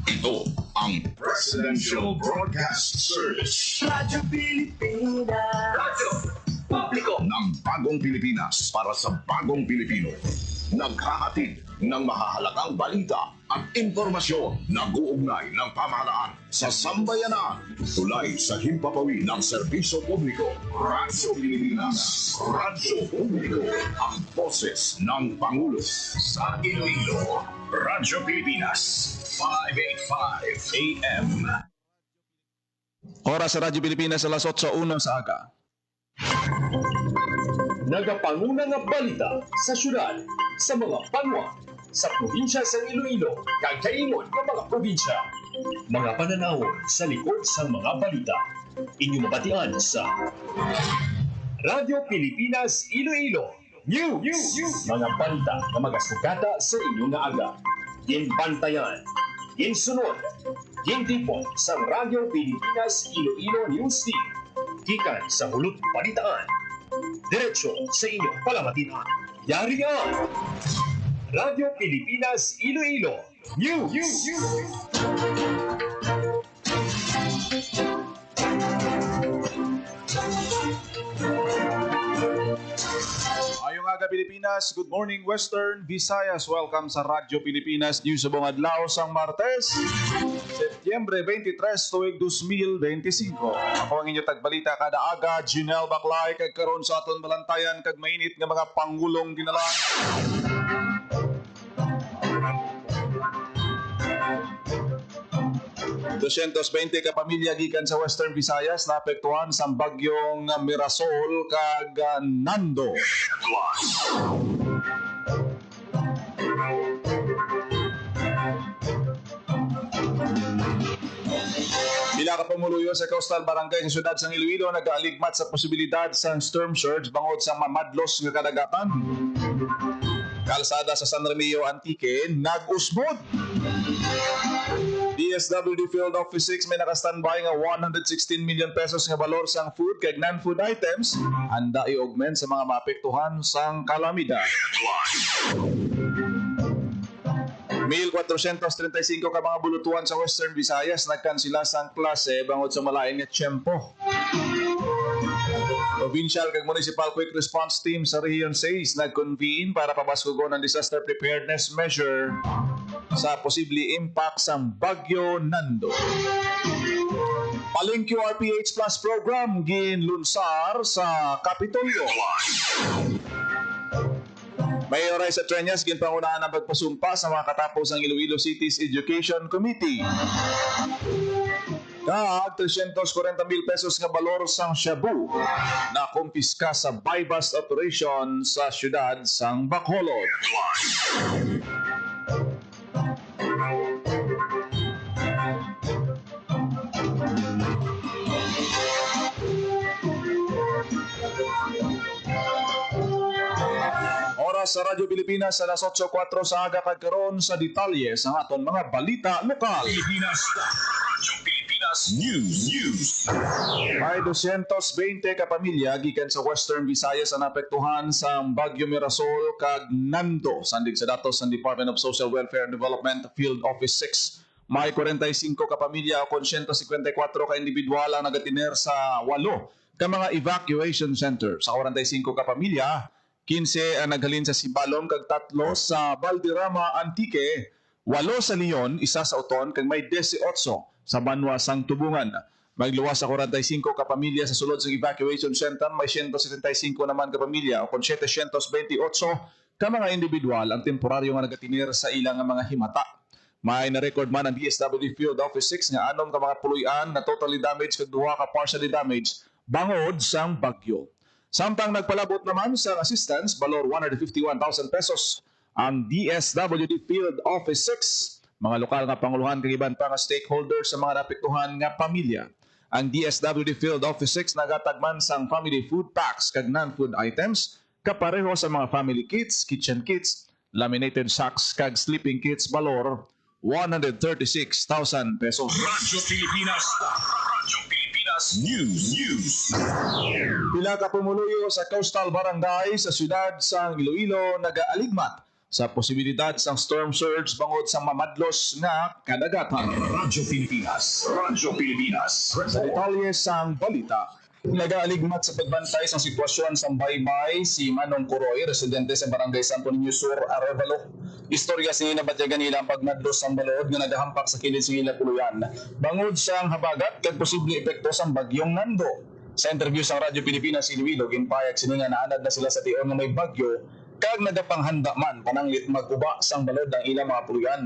Ito ang Presidential Broadcast Service. Radyo Pilipinas. Radyo Publiko ng Bagong Pilipinas para sa Bagong Pilipino. Naghahatid ng mahahalagang balita at impormasyon na uugnay ng pamahalaan sa sambayanan. Tulay sa himpapawid ng serbisyo publiko. Radyo Pilipinas. Radyo Publiko. Ang boses ng Pangulo sa Iloilo. Radyo Pilipinas. 585 AM. Oras sa Radyo Pilipinas alas 8:01 sa aga. Nagapanguna nga balita sa syudad, sa mga banwa, sa probinsya sa Iloilo, kagkaingon ng mga probinsya. Mga pananawon sa likod sa mga balita. Inyong mabatian sa Radyo Pilipinas Iloilo News. Mga balita na magasugata sa inyong nga aga. Ginbantayan, ginsunod, gintipon sa Radyo Pilipinas Iloilo News Team. Gikan sa hulot balitaan. Diretso sa inyong palamatinan. Yari ang Radyo Pilipinas Iloilo News. Ayong aga Pilipinas, good morning Western Visayas. Welcome sa Radyo Pilipinas News sa buong adlaw sang Martes, Setyembre 23, tuig 2025. Ako ang inyo tagbalita kada aga, Jinel Baclay, kag karon sa aton balantayan kag mainit nga mga pangulong dinala. $220 ka pamilya gikan sa Western Visayas naapektuhan sa bagyong Mirasol kag Nando. Bila ka pumuluyo sa coastal barangay sa siyudad sang Iloilo nag-aaligmat sa posibilidad sa storm surge bangod sa mamadlos nga kadagatan. Kalsada sa San Remigio Antique nag-usbod. DSWD Field Office 6 may naka-standby nga 116 million pesos nga balor sang food kag non-food items handa i-augment sa mga maapektuhan sang kalamidad. 1,435 ka mga bulutuan sa Western Visayas nagkansila sang klase bangod sa malain nga tiyempo. Provincial kag Municipal Quick Response Team sa Region 6 nag-convene para pabaskugon ang disaster preparedness measure sa posible impact sa Bagyo Nando. Paling QRPH Plus program ginlunsar sa Kapitolyo. Mayor Raisa Treñas ginpangunahan ang pagpasumpa sa mga katapos ng Iloilo City's Education Committee. Kag 340,000 pesos nga balor sang shabu na kumpiska sa buy-bust operation sa siyudad sang Bacolod. Oras sa Radyo Pilipinas alas 8:04 sa aga kag karon sa detalye sa aton mga balita lokal. Pilipinas. Radyo Pilipinas News. May 220 ka pamilya gikan sa Western Visayas ang naapektuhan sa Bagyo Mirasol kag Nando. Sandig sa datos ng Department of Social Welfare and Development Field Office 6. May 45 ka pamilya o 154 ka individual ang nagatiner sa 8 ka mga evacuation center. Sa 45 ka pamilya, 15 ang naghalin sa Sibalom kag 3 sa Valderrama Antique, 8 sa Leon, 1 sa Oton kag may 18 sa Banwa sang Tubungan. Magluwas sa 45 ka pamilya sa sulod sa evacuation center, may 175 naman ka pamilya o 728 ka mga individual ang temporaryo nga nagatinir sa ilang mga himata. May na-record man ang DSWD Field Office 6 nga anom ka mga puluyan na totally damaged kag 2 ka partially damaged bangod sang bagyo. Samtang nagpalabot naman sa assistance, balor 151,000 pesos ang DSWD Field Office 6. Mga lokal nga panguluhan kagiban pa nga stakeholders sa mga napektuhan nga pamilya. Ang DSWD Field Office 6 nagatagman sang family food packs kag non-food items kapareho sa mga family kits, kitchen kits, laminated sacks kag sleeping kits balor 136,000 pesos. Radyo Pilipinas. Radyo Pilipinas News. Pila ka pumuluyo sa coastal barangay sa siyudad sang Iloilo nagaaligmat sa posibilidad sang storm surge bangod sa mamadlos nga kadagatan. Radyo Pilipinas. Radyo Pilipinas. Sa detalye sang balita, nag-aaligmat sa pagbantay sa sitwasyon sa baybay si Manong Kuroy, residente sa Barangay Santo Niño Sur, Arevalo. Istorya sa nabatyagan nila ang pagmadlos sang balod nga nagahampak sa kilid sa ila tuluyan. Bangod sang habagat kag posible epekto sang bagyong Nando. Sa interview sa Radyo Pilipinas Iloilo, ginpayag sini nga naanad na sila sa tion nga may bagyo kag nagapanghanda man pananglit mag-uba sang balod ang ilang mga puluyan.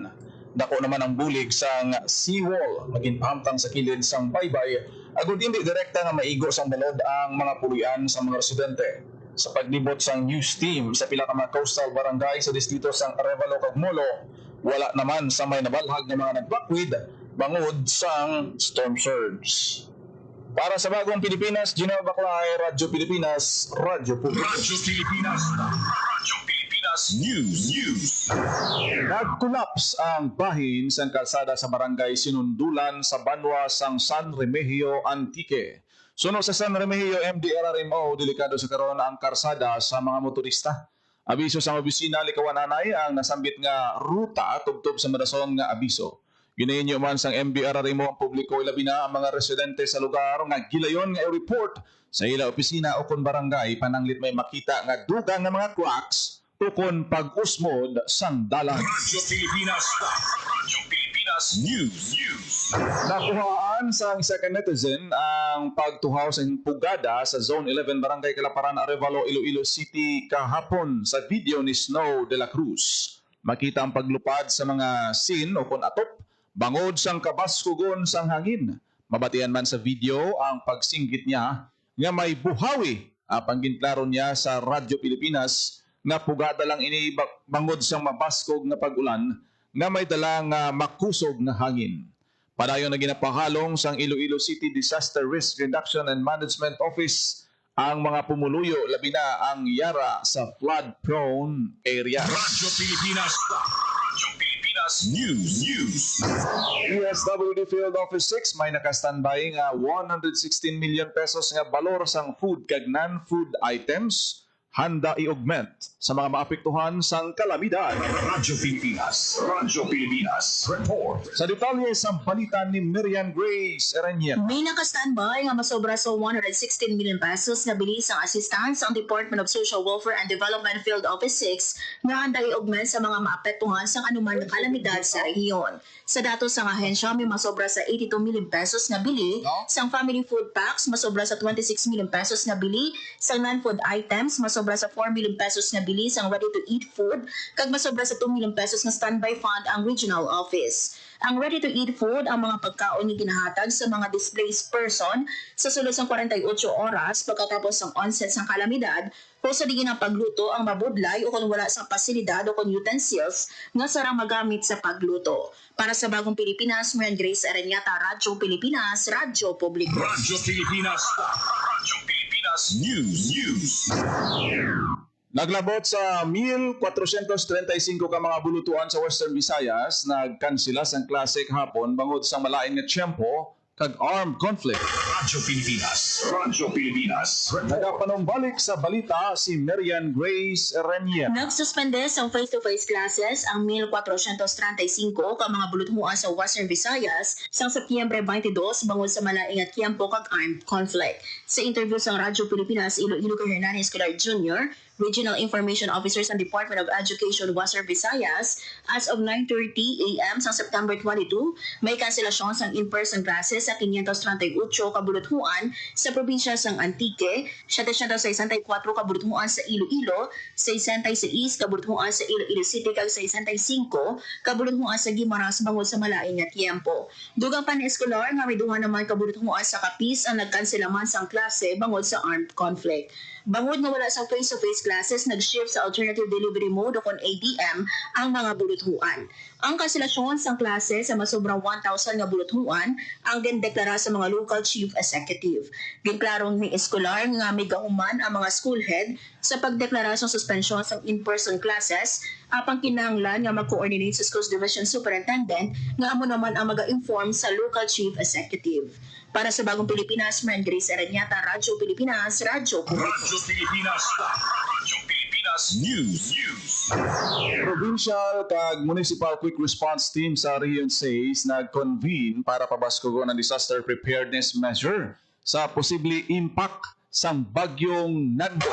Dako naman ang bulig sang seawall maginpahamtang sa kilid sang baybay agud hindi direkta nga maigo sang balod ang mga puluyan sa mga residente. Sa paglibot sang news team sa pila ka mga coastal barangay sa distrito sang Arevalo kag Molo, wala naman sa may nabalhag ng mga nagbakwid bangod sang storm surge. Para sa Bagong Pilipinas, Gino Baclay, Radyo Pilipinas, Radyo Publiko. Radyo Pilipinas. Radyo Pilipinas News. Nag-collapse ang bahin sa kalsada sa barangay Sinundulan sa Banwa sang San Remigio Antique. Suno sa San Remigio MDRRMO, delikado sa karon ang kalsada sa mga motorista. Abiso sa opisina Likawananay ang nasambit nga ruta tubtob sa madason nga abiso. Ginainyo man sang MBRRMO ang publiko ilabi na ang mga residente sa lugar nga gilayon nga i-report sa ila opisina o kon barangay pananglit may makita nga dugang nga mga cracks o kon pag-usmod sang dalan. Radyo Pilipinas. Radyo Pilipinas News. Nakuhaan sa isa ka netizen ang pagtuhaw sa pugada sa Zone 11 Barangay Kalaparan, Arevalo, Iloilo City kahapon sa video ni Snow de la Cruz. Makita ang paglupad sa mga scene o kon atop bangod sang kabaskugon sang hangin. Mabatian man sa video ang pagsinggit niya nga may buhawi. Apang ginklaro niya sa Radyo Pilipinas nga pugada lang ini bangod sang mabaskog nga pag-ulan nga may dalang makusog nga hangin. Padayon na ginapahalong sang Iloilo City Disaster Risk Reduction and Management Office ang mga pumuluyo labi na ang yara sa flood-prone areas. Radyo Pilipinas. Radyo Pilipinas News. DSWD Field Office 6 may naka-standby nga 116 million pesos nga balor sang food kag non-food items handa i-augment sa mga maapektuhan sang kalamidad. Radyo Pilipinas. Radyo Pilipinas. Report. Sa detalye sa balita ni Miriam Grace Erenyen. May naka-standby nga masobra sa 116 million pesos na bilis ang assistance ang Department of Social Welfare and Development Field Office 6 nga handa i-augment sa mga maapektuhan sang anuman nga kalamidad sa rehiyon. Sa datos ng ahensya, may masobra sa 82 million pesos na bili sang family food packs, masobra sa 26 million pesos na bili sang non-food items, masobra sa 4 million pesos na bili sang ready-to-eat food, kag masobra sa 2 million pesos na standby fund ang regional office. Ang ready-to-eat food ang mga pagkaon nga ginahatag sa mga displaced person sa sulod sang 48 oras pagkatapos ng onset sang kalamidad o sa digin ang pagluto ang mabudlay o kung wala sang pasilidad o kung utensils nga sarang magamit sa pagluto. Para sa Bagong Pilipinas, Marian Grace Aranyata, Radyo Pilipinas, Radyo Publiko. Radyo Pilipinas. Radyo Pilipinas News. Naglabot sa 1,435 ka mga bulutuan sa Western Visayas, nagkansila sang klase hapon bangod sa malain nga tiyempo kag armed conflict. Radyo Pilipinas. Radyo Pilipinas. Nagapanumbalik sa balita si Marian Grace Erenyen. Nagsuspende sa face-to-face classes ang 1,435 ka mga bulutmuan sa Western Visayas sang Setyembre 22 bangod sa malaing nga tiyempo kag armed conflict. Sa interview sa Radyo Pilipinas, Iloilo kay Hernan Escolar Jr., Regional Information Officer sa Department of Education Western Visayas, as of 9:30 a.m. sa September 22, may kanselasyon sang in-person classes sa 538 kabuluthuan sa probinsya sang Antique, 764 kabuluthuan sa Iloilo, 66 kabuluthuan sa Iloilo City kag 65 kabuluthuan sa Guimaras bangod sa malain nga tiyempo. Dugang pa ni eskolar nga may duha naman kabuluthuan sa Capiz ang nagkanselaman sang klase bangod sa armed conflict. Bangod nga wala sa face-to-face classes, nag-shift sa alternative delivery mode o kon ADM ang mga buluthuan. Ang kanselasyon sang klase sa masobrang 1,000 nga buluthuan ang gindeklara sa mga local chief executive. Ginklarong ni eskolar nga may gahuman ang mga school head sa pagdeklara sa suspensyon sang in-person classes apang kinahanglan nga mag-coordinate sa schools division superintendent nga amo naman ang mag-inform sa local chief executive. Para sa Bagong Pilipinas, Marian Grace Aranyata, Radyo Pilipinas, Radyo Publiko. Radyo Pilipinas. Radyo Pilipinas Pilipinas News. Provincial kag Municipal Quick Response Team sa Region 6 nag-convene para pabaskugon ang disaster preparedness measure sa posible impact sang bagyong Nando.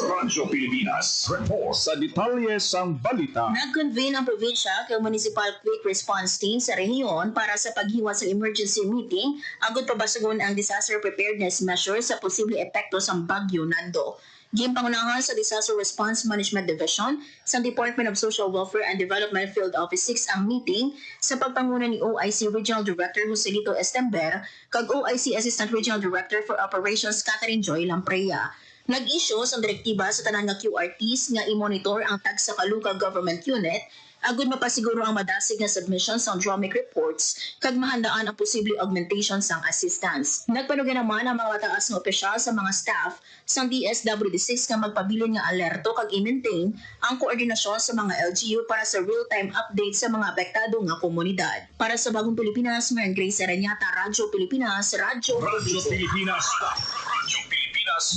Radyo Pilipinas Report. Sa detalye sang balita, Nag-convene ang probinsya kay Municipal Quick Response Team sa rehiyon para sa paghiwa sa emergency meeting agud pabasagon ang disaster preparedness measure sa posible epekto sa bagyo Nando. Ginpangunahan sa Disaster Response Management Division sa Department of Social Welfare and Development Field Office 6 ang meeting sa pagpanguna ni OIC Regional Director Joselito Estember kag OIC Assistant Regional Director for Operations Catherine Joy Lampreya. Nag-issue sa direktiba sa tanan nga QRTs nga i-monitor ang tag sa Kaluga Government Unit agud mapasiguro ang madasig nga submission sa Dromic reports kag mahandaan ang posible augmentation sang assistance. Nagpanugan naman ang mga mataas nga opisyal sa mga staff sang DSWD6 nga magpabilin nga alerto kag i-maintain ang koordinasyon sa mga LGU para sa real-time update sa mga apektado nga komunidad. Para sa Bagong Pilipinas, Mayon Grace Arañata, Radyo Pilipinas, Radyo Pilipinas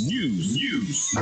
News.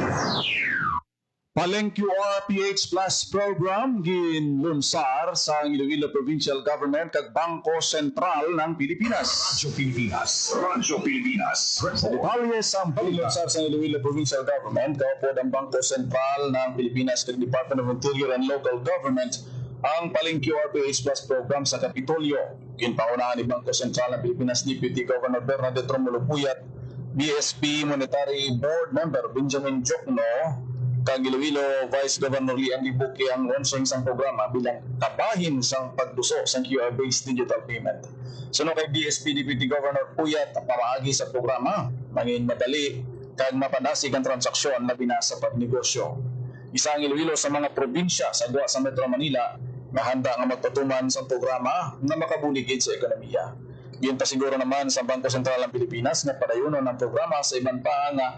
Paleng QRPH Plus program ginlunsar sa Iloilo Provincial Government kag Bangko Sentral ng Pilipinas. Radyo Pilipinas Sa detalye sa paglunsar sa Iloilo Provincial Government, kaupod ang Bangko Sentral ng Pilipinas kag Department of Interior and Local Government ang Paleng QRPH Plus program sa Kapitolyo. Ginpaunahan ni Bangko Sentral ng Pilipinas Deputy Governor Bernadette Romulo Puyat, BSP Monetary Board Member Benjamin Jokno, kag Iloilo Vice Governor Lian Libuque ang launching sang programa bilang kabahin sang pagduso sang QR-based digital payment. Sunod kay BSP Deputy Governor Puyat, pamaagi sa programa, mangin madali kag mapadasig ang transaksyon na binasa pagnegosyo. Isa ang Iloilo sa mga probinsya sa duwa sa Metro Manila na handa nga magpatuman sa programa na makabuligid sa ekonomiya. Yun siguro naman sa Bangko Sentral ng Pilipinas na padayunon ang programa sa ibang pa nga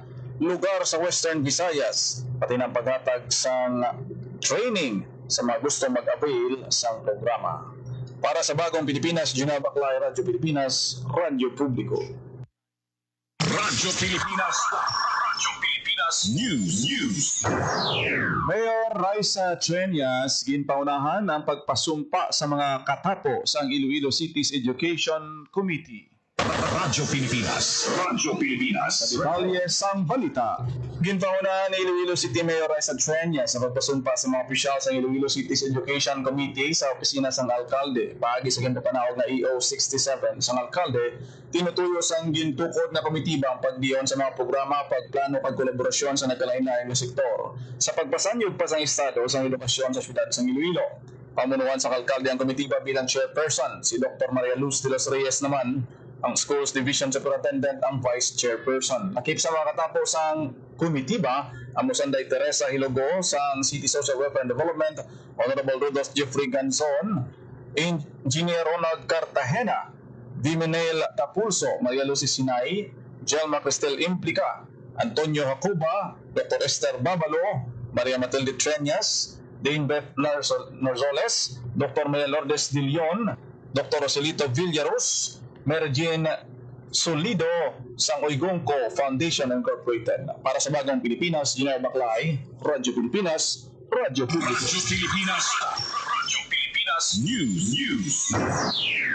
lugar sa Western Visayas, pati ng paghatag sang training sa mga gusto mag-avail sa programa. Para sa Bagong Pilipinas, Junel Baclay, Radyo Pilipinas, Radyo Publiko. Radyo Pilipinas News. Mayor Raisa Treñas ginpaunahan ang pagpasumpa sa mga katapo sa Iloilo City's Education Committee. Radyo Pilipinas Detalye sang balita. Ginpaunahan ni Iloilo City Mayor Raisa Treñas sa pagpasumpa sa mga opisyal sa Iloilo City's Education Committee sa opisina sang alkalde. Paagi sa ginpapanawag na EO 67 sang alkalde, tinutuyo sang gintukod na komitiba ang pagdiyon sa mga programa, pagplano, pagkolaborasyon sa nagkalain-lain ng sektor sa pagpasanyog pa sang estado sa edukasyon sa syudad sang Iloilo. Pamunuan sa alkalde ang komitiba bilang chairperson, si Dr. Maria Luz de los Reyes naman ang Schools Division Superintendent ang Vice Chairperson. Nakip sa mga katapos ang komitiba, ang Musanday Teresa Hilogo sa City Social Welfare and Development, Honorable Rudolph Jeffrey Ganzon, Engineer Ronald Cartagena, Dimenel Tapulso, Maria Lucy Sinay, Jelma Cristel Implica, Antonio Jacoba, Dr. Esther Babalo, Maria Matilde Treñas, Dane Beth Narzoles, Dr. Maria Lourdes de Leon, Dr. Roselito Villaros, Mary Jane Solido sang Oigongco Foundation Incorporated. Para sa Bagong Pilipinas, Junel Baclay, Radyo Pilipinas, Radyo Publiko. Radyo Pilipinas News.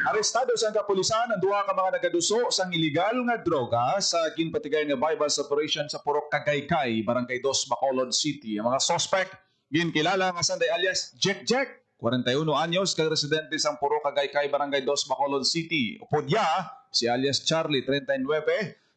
Arestado sa kapulisan ang duha ka mga nagaduso sang iligal nga droga sa ginpatigay nga bypass operation sa Purok Kagaykay, Barangay 2, Bacolod City. Ang mga suspect ginkilala nga sanday alias Jack, 41 anyos, kag residente sang Purok Kagaykay, Barangay 2, Bacolod City. Upodya, si alias Charlie, 39,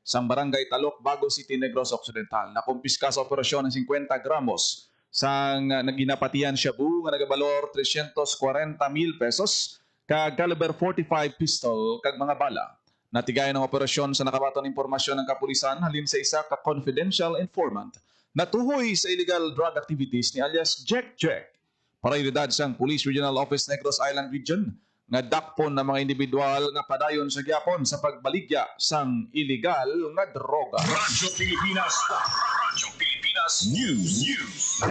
sang Barangay Talok, Bago City, Negros Occidental. Nakumpiska sa operasyon ng 50 gramos sang naginapatian shabu nga nagabalor 340,000 pesos, kag caliber 45 pistol, kag mga bala. Natigayan ng operasyon sa nakabatong impormasyon ng kapulisan halin sa isa ka confidential informant na tuhoy sa illegal drug activities ni alias Jack. Prioridad sang Police Regional Office Negros Island Region nga dakpon ng mga individual nga padayon sa gyapon sa pagbaligya sang illegal nga droga. Radyo Pilipinas News.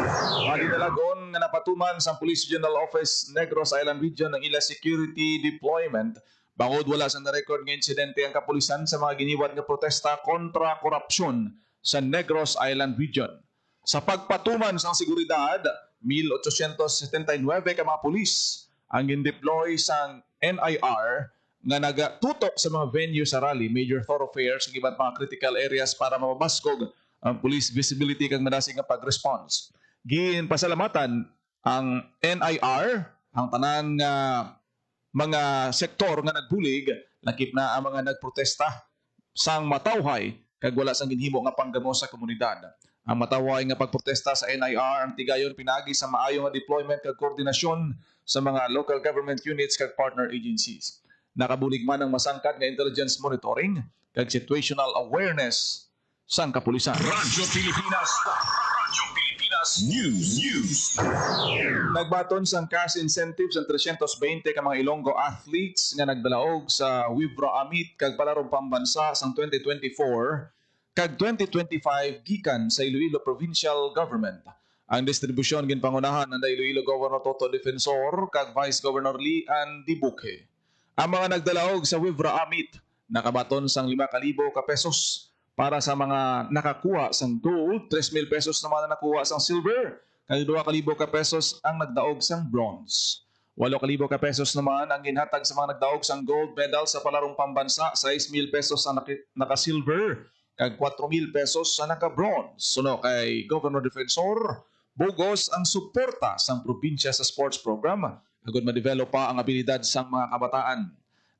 Madinalagon nga napatuman sang Police Regional Office Negros Island Region ng ila security deployment bangod wala sa na-record nga insidente ang kapulisan sa mga giniwat nga protesta kontra korupsyon sa Negros Island Region. Sa pagpatuman sa seguridad, 1,879 ka mga pulis ang gindeploy sa NIR nga nagatutok sa mga venue sa rally, major thoroughfares, ug iba't mga critical areas para mabaskog ang police visibility kag madasig nga pag-response. Ginpasalamatan ang NIR, ang tanan nga mga sektor nga nagbulig, lakip na ang mga nagprotesta sang matawhay kag wala sang ginhimo nga panggamo sa komunidad. Ang matawhay nga pagprotesta sa NIR ang tigayon pinagi sa maayo nga deployment kag koordinasyon sa mga local government units kag partner agencies. Nakabulig man ang masangkad nga intelligence monitoring kag situational awareness sang kapulisan. Radyo Pilipinas. Radyo Pilipinas News. Nagbaton sang cash incentives ang 320 ka mga Ilonggo athletes nga nagdalaog sa Wivra Amit kag palarong pambansa sang 2024 kag 2025 gikan sa Iloilo Provincial Government. Ang distribusyon ginpangunahan ng Iloilo Governor Toto Defensor kag Vice Governor Lian Dibuque. Ang mga nagdalaog sa Wivra Amit nakabaton sang 5,000 ka pesos para sa mga nakakuha sang gold, 3,000 pesos naman na nakuha sang silver, kag 2,000 ka pesos ang nagdaog sang bronze. 8,000 ka pesos naman ang ginhatag sa mga nagdaog sang gold medal sa palarong pambansa, 6,000 pesos ang naka-silver, kag 4,000 pesos sa naka-bronze. Suno kay Governor Defensor, bugos ang suporta sang probinsya sa sports program agud ma-develop pa ang abilidad sang mga kabataan.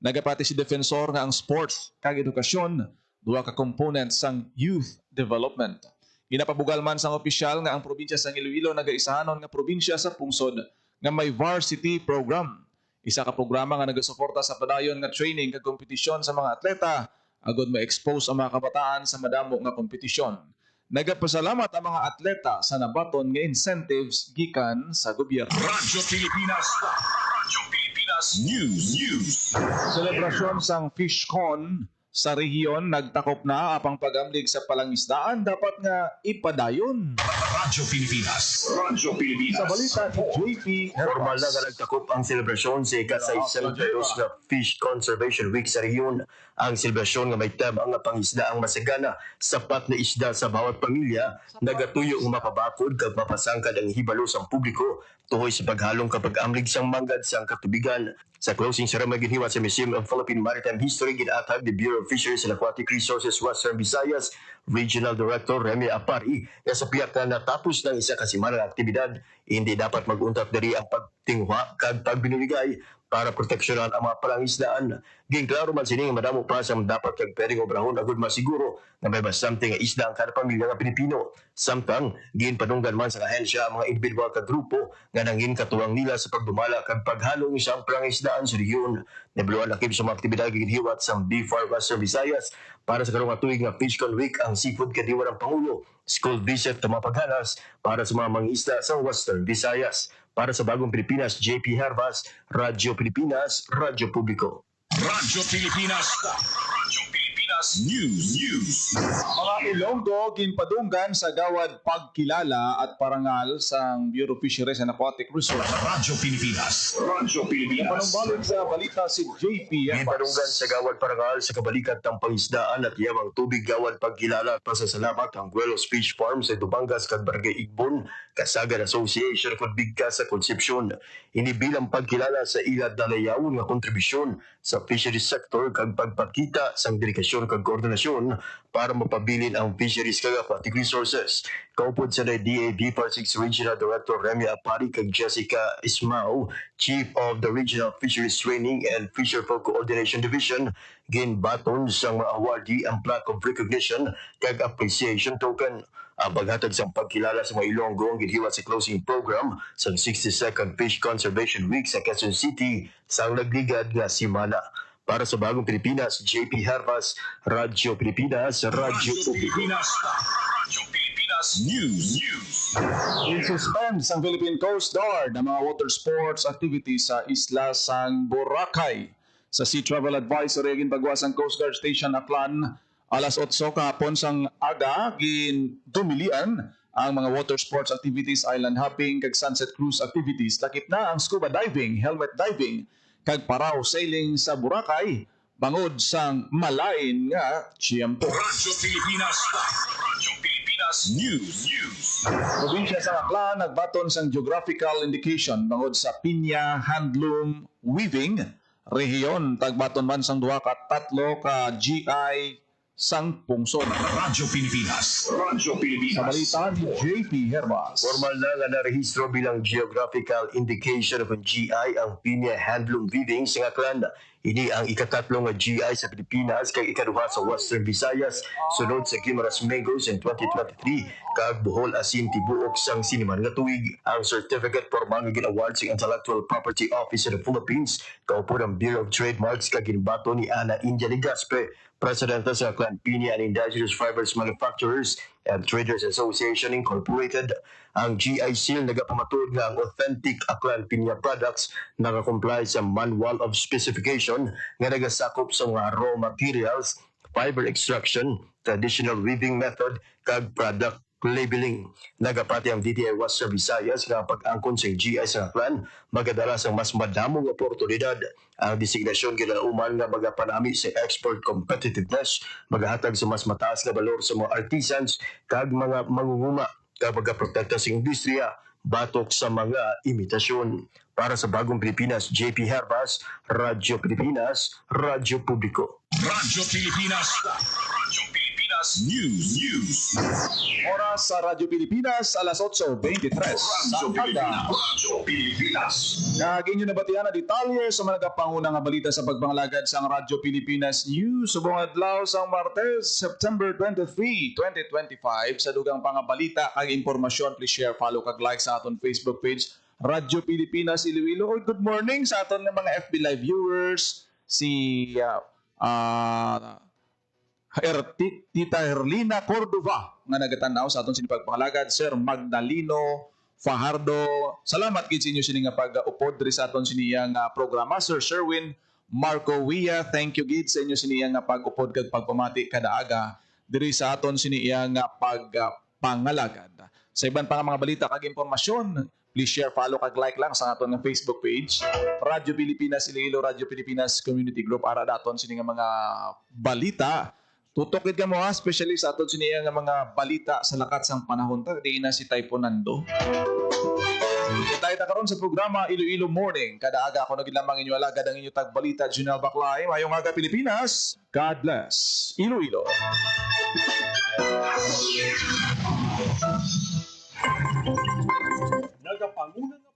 Nagapati si Defensor nga ang sports kag edukasyon duha ka components sang youth development. Ginapabugal man sang opisyal nga ang probinsya sang Iloilo nagaisahanon nga probinsya sa pungsod nga may varsity program. Isa ka programa nga nagasuporta sa padayon nga training kag kompetisyon sa mga atleta agud ma-expose ang mga kabataan sa madamo nga kompetisyon. Nagapasalamat ang mga atleta sa nabaton nga incentives gikan sa gobyerno. Radyo Pilipinas. Radyo Pilipinas News. Selebrasyon sang FishCon sa rehiyon nagtakop na apang pagamlig sa palangisdaan dapat nga ipadayon. Radyo Pilipinas. Radyo Pilipinas. Sa balita ni JP Formal na nga nagtakop ang selebrasyon sa ika-6 nga Fish Conservation Week sa rehiyon. Ang selebrasyon nga may tema nga pangisda ang masagana, sapat na isda sa bawat pamilya, nagatuyo ang mapabakod kag mapasangkad ang hibalo sang publiko tuhoy sa paghalong kapag amlig sang manggad sang katubigan. Sa closing ceremony ginhiwa sa Museum of Philippine Maritime History ginatag ni Bureau of Fisheries and Aquatic Resources Western Visayas Regional Director Remy Apari nga sa piyak na natapos ng isa ka semana ng aktibidad, hindi dapat mag-untap diri ang pagtingwa kag pagbinibigay para proteksyonan ang mga palangisdaan. Ginklaro man sining madamo pa sa dapat kag pwedeng obrahon agud masiguro na may basamting nga isda ang kada pamilya nga Pilipino. Samtang ginpadunggan man sa ahensya ang mga individual kag grupo nga nangin katuwang nila sa pagdumala kag paghalong isang palangisdaan sa rehiyon. Nabuluan lakip sa mga aktibidad ginhiwat sa BFAR Western Visayas para sa karong tuig nga FishCon Week ang seafood kadiwa ng Pangulo, school visit na mga paghanas para sa mga mangisda sa Western Visayas. Para sa Bagong Pilipinas, JP Hervas, Radyo Pilipinas, Radyo Publiko. Radyo Pilipinas. Radyo Pilipinas News. Mga Ilonggo ginpadunggan sa gawad pagkilala at parangal sang Bureau of Fisheries and Aquatic Resources. Radyo Pilipinas. Radyo Pilipinas. Panumbalik sa balita si JP Ginpadunggan sa gawad parangal sa kabalikat ng pangisdaan at yamang tubig gawad pagkilala at pasasalamat ang Guelos Fish Farm sa Dubangas kag Barangay Igbon, Kasagan Association kag Bigkas sa Concepcion. Inibilang pagkilala sa ila dalayawon nga kontribusyon sa fisheries sector kag pagpakita sang dedikasyon kag koordinasyon para mapabilin ang fisheries kag aquatic resources. Kaupod sa DA BFAR 6 Regional Director Remy Apari kag Jessica Ismao, Chief of the Regional Fisheries Training and Fisherfolk Coordination Division, ginbaton sang mga awardee ang plaque of recognition kag appreciation token. Ang paghatag sa pagkilala sa mga Ilonggo ang ginhiwat sa closing program sa 62nd Fish Conservation Week sa Quezon City sa nagligad nga simana. Para sa Bagong Pilipinas, JP Hervas, Radyo Pilipinas, Radyo Publiko. Radyo Pilipinas News. In-suspend sa Philippine Coast Guard ang mga water sports activities sa isla sang Boracay. Sa Sea Travel Advisory ginpagawas ang Coast Guard Station Aklan alas 8 kahapon sang aga gintumilian ang mga water sports activities, island hopping kag sunset cruise activities. Lakip na ang scuba diving, helmet diving kag paraw sailing sa Boracay bangod sang malain nga tiyempo. Radyo Pilipinas. Radyo Pilipinas Pilipinas News. Probinsya sa Aklan nagbaton sang geographical indication bangod sa Pinya Handloom Weaving rehiyon tagbaton man sang duha ka tatlo ka GI sang pungsod. Radyo Pilipinas. Sa balita ni JP Herbas. Formal na nga narehistro bilang geographical indication of GI ang Pinya Handloom Weaving sa Aklan. Ini ang ikatatlong nga GI sa Pilipinas kay ikaduha sa Western Visayas sunod sa Guimaras Mangoes in 2023 kag Bohol asin tibuok sang siniman nga tuig. Ang certificate formal nga gin-award sa Intellectual Property Office of the Philippines kaupo ng Bureau of Trademarks kag ginbato ni Ana India Ligaspe, Presidente sa Clan Pinya and Indigenous Fibers Manufacturers and Traders Association Incorporated. Ang GI seal nagapamatud nga ang authentic Aklan Pinya products nakakomply sa Manual of Specification nga nagasakop sa mga raw materials, fiber extraction, traditional weaving method, kag product labeling. Nagapati ang DTI Western Visayas nga pag-angkon sa GI sa Aklan magadala sa mas madamong oportunidad. Ang designasyon ginauman nga magapanami sa export competitiveness, magahatag sa mas mataas na balor sa mga artisans kag mga mangunguma kag magaprotekta sa industriya batok sa mga imitasyon. Para sa Bagong Pilipinas, JP Herbas, Radyo Pilipinas, Radyo Publiko. Radyo Pilipinas News. Oras sa Radyo Pilipinas, alas 8:23 sa umaga. Radyo Pilipinas. Kaging yung nabatian na detalye sa mga nagapangunang nga balita sa pagbangalagad sa Radyo Pilipinas News subong adlaw sa Martes, September 23, 2025 sa dugang pangabalita kag impormasyon. Please share, follow kag like sa aton Facebook page Radyo Pilipinas Iloilo. Or good morning sa aton nga mga FB Live viewers, si Tita Herlina Cordova nga nagatanaw sa aton sinipagpangalagad, Sir Magdalino Fajardo. Salamat gid sa inyo sini nga pag-upod diri sa aton siniyang programa. Sir Sherwin Marco Wia, thank you gid sa inyo siniyang nga pag-upod kag pagpamati kada aga diri sa aton siniyang nga pagpangalagad. Sa iban pa nga mga balita kag impormasyon, please share, follow kag like lang sa aton nga Facebook page Radyo Pilipinas Iloilo, Radyo Pilipinas Community Group para daton sini nga mga balita. Tutokid ka mo ha, especially sa aton siniya nga mga balita sa lakat sang panahon ta, di na si Typho Nando. Tayo ta karon sa programa Iloilo Morning. Kada aga ako naging lamang inyo alagad ang inyo tagbalita, Junel Baclay. Mayong aga Pilipinas. God bless Iloilo. Nagapanguna nga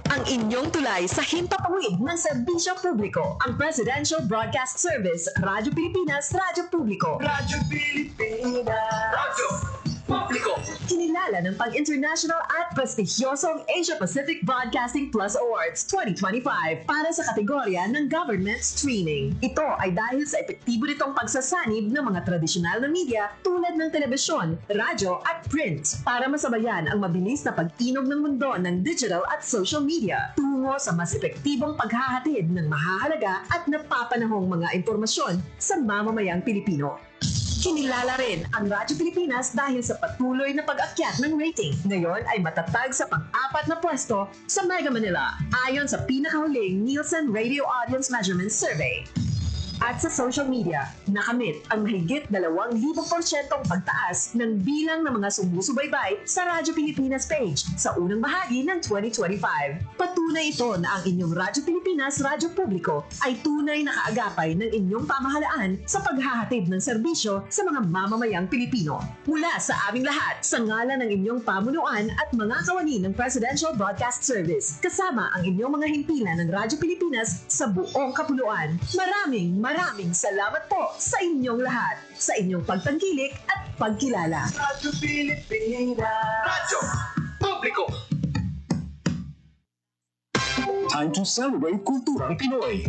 ang inyong tulay sa himpapawid ng serbisyo publiko. Ang Presidential Broadcast Service, Radyo Pilipinas, Radyo Publiko. Radyo Pilipinas. Radyo Publiko. Kinilala ng pang-international at prestigyosong Asia Pacific Broadcasting Plus Awards 2025 para sa kategorya ng Government Streaming. Ito ay dahil sa epektibo nitong pagsasanib ng mga tradisyonal na media tulad ng telebisyon, radyo at print para masabayan ang mabilis na pag-inog ng mundo ng digital at social media tungo sa mas epektibong paghahatid ng mahahalaga at napapanahong mga impormasyon sa mamamayang Pilipino. Kinilala rin ang Radyo Pilipinas dahil sa patuloy na pag-akyat ng rating. Ngayon ay matatag sa pang-apat na pwesto sa Mega Manila ayon sa pinakahuling Nielsen Radio Audience Measurement Survey. At sa social media, nakamit ang mahigit 2,000% pagtaas ng bilang ng mga sumusubaybay sa Radyo Pilipinas page sa unang bahagi ng 2025. Patunay ito na ang inyong Radyo Pilipinas Radyo Publiko ay tunay na kaagapay ng inyong pamahalaan sa paghahatid ng serbisyo sa mga mamamayang Pilipino. Mula sa aming lahat, sa ngalan ng inyong pamunuan at mga kawani ng Presidential Broadcast Service, kasama ang inyong mga himpilan ng Radyo Pilipinas sa buong kapuluan. Maraming salamat po sa inyong lahat, sa inyong pagtangkilik at pagkilala. Radyo Pilipinas. Radyo Publiko. Time to celebrate kulturang Pinoy.